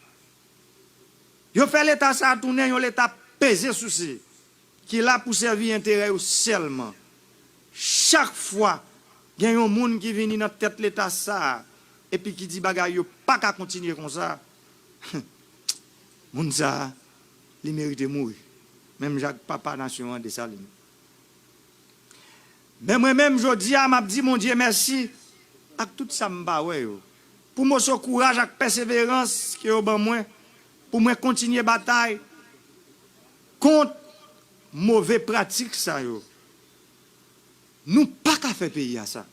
Yo fait l'État ça tourner, yo l'État pesé sous ci, qui là pour servir intérêt seulement. Chaque fois, il y a un monde qui vient dans tête l'État ça et puis qui dit bagay yo pas qu'à continuer comme ça. Moun ça, il mérite mourir. Même Jacques Papa Nation de Salim. Mais moi-même, je dis à m'a dit, mon Dieu, merci, avec tout ça, pour moi, ce courage et persévérance qui est au moi, pour moi continuer la bataille contre mauvaise pratique. Ça, yo. Nous pas qu'à faire pays à ça.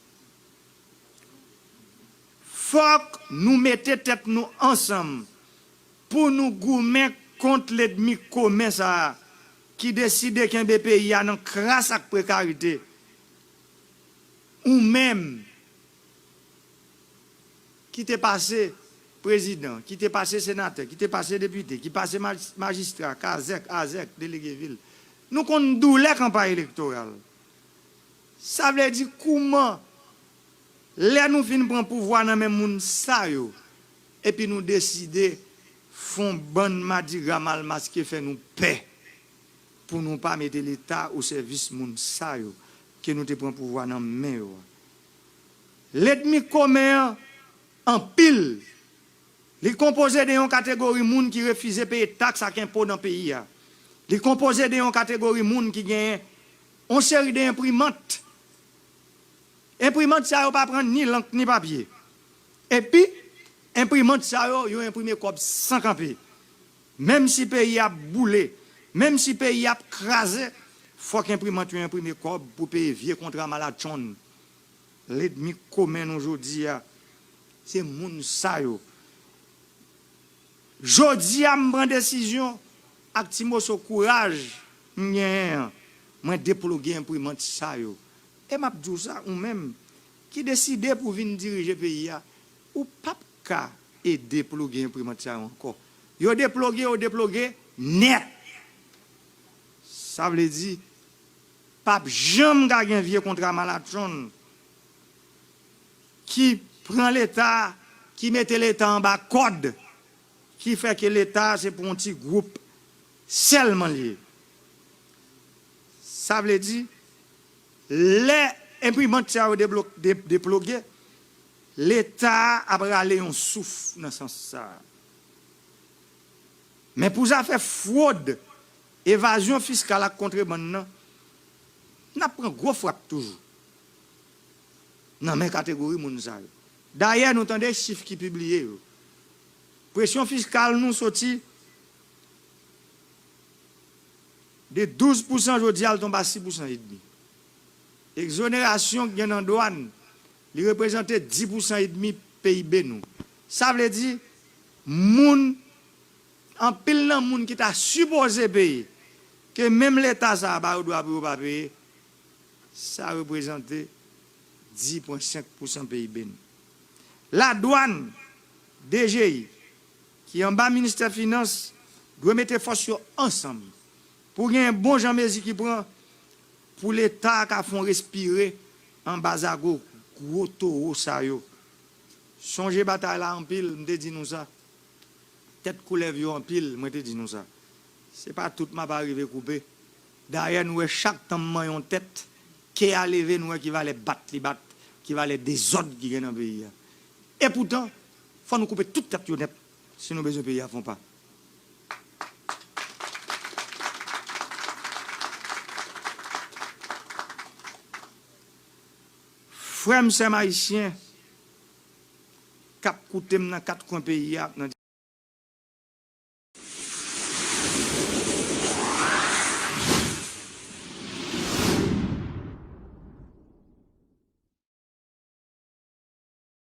Faut que nous mettions tête nous ensemble pour nous goumer contre l'ennemi commun ça. qui décide qu'un pays a une crasse à précarité, ou même qui t'est passé président, qui t'est passé sénateur, qui t'est passé député, qui passé magistrat, Kazek, Azek, délégué ville. Nous avons la campagne électorale. Ça veut dire comment là nous finissons prendre pouvoir dans même monde ça yo et puis nous décider font bonne madiga mal masqué fait nous paix pour nous pas mettre l'état au service monde ça yo que nous te prend pouvoir dans main yo. L'ennemi commun en pile il composé de une catégorie monde qui refuse payer taxe à impôt dans pays a. Il composé de une catégorie monde qui gagne une série d'imprimantes. Imprimante ça yo pas prendre ni langue ni papier. Et puis imprimante ça yo imprimé comme sans camper. Même si pays a boulé, même si pays a crasé, faut qu'imprimante yo imprimer comme pour payer vieux contrat malachon. L'ennemi commun aujourd'hui c'est moun ça yo. Jodi a me prend décision ak Timoso courage moi déploguer imprimante ça yo. Et m'a dit ça ou même qui décide pour venir diriger le pays ou pas qu'à aider déploguer imprimante ça encore. Yo déploguer net. Ça veut dire pape jamais gagner un vieux contrat malachon qui prend l'état, qui met l'état en bas code, qui fait que l'état c'est pour un petit groupe seulement lié. Ça veut dire les imprimantes ça déplogué, l'État a bralé un souffle dans ce sens ça. Mais pour ça faire fraude, évasion fiscale à contrebande, n'a prend gros frappe toujours. Dans mes catégories moun ça. D'ailleurs nous entendons des chiffres qui publiés. Pression fiscale nous sorti de 12% aujourd'hui elle tombe à 6% et demi. Exonération qui est en douane, il représente 10% et demi PIB nous. Ça veut dire moun en pile nan moun qui t'a supposé payer que même l'état ça ba doit pas payer, ça représente 10,5% PIB nous. La douane DGI qui est en bas ministère des Finances doit mettre force ensemble pour qu'il y ait un bon Jean Mézi qui prend pour l'État qui font respirer en basago gros taureau ça yo. Songez bataille là en pile, me dit nous ça. Tête coulève yo en pile, me dit nous ça. C'est pas toute ma pas arriver couper. D'ailleurs nous chaque temps maillon tête qui a levé nous qui va les battre, qui va les désordres qui gagne dans le pays. Et pourtant, faut nous couper toute tête net si nous besoin pays font pas. Frères, c'est haïtien, cap coûté dans 4 coins pays.